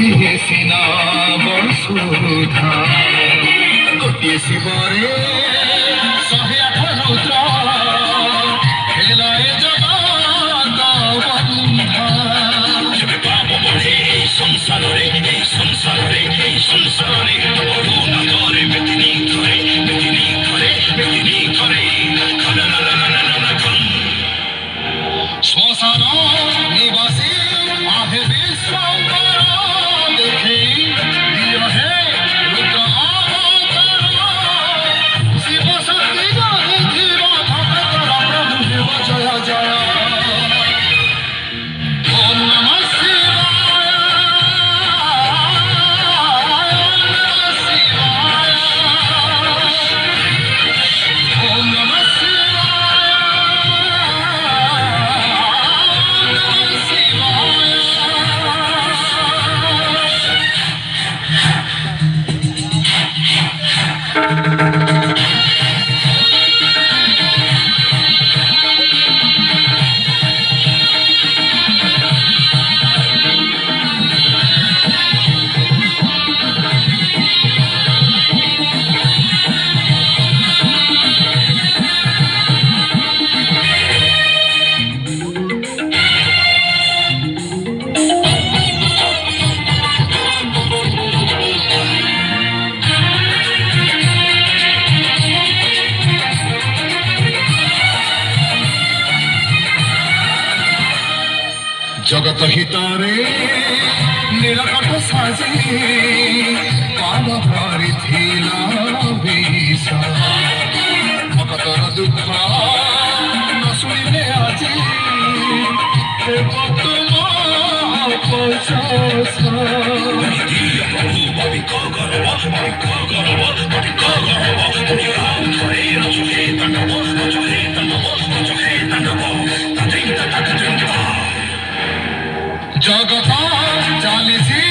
दिए सीना बसुधा गोटे शिवरे शहे आठ रुद्र खेलाए जगत बंधा पाप बढ़े संसार रे बेतिनी करे শ্মশান নিবাসী আহে বিশ্বম্বর দেখে দিয় হে রুদ্র অবতার শিব শক্তি গাইথিব ভক্তর প্রভু দেব জয় জয় ওম নমঃ শিবায় ওম নমঃ जगत हितारे नीलकंठ साजी पाद भरी थिला विष भक्तर दुख न शुणिले আজি जगत चालीसी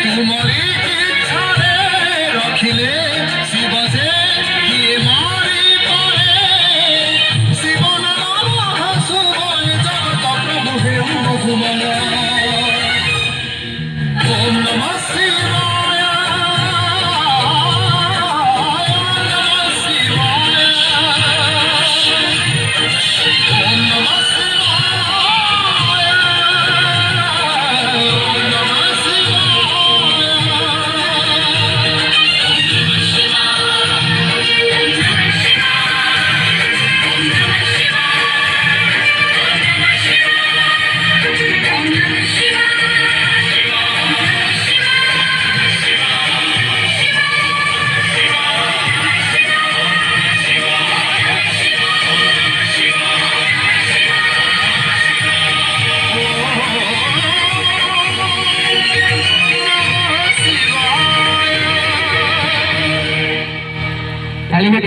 तुमरी इच्छा रे रखिले शिव से किए मारी पड़े शिव नाम हसुबय जगत प्रभु हे मधुमय ओम नमः शिवाय ओम नमः ताली में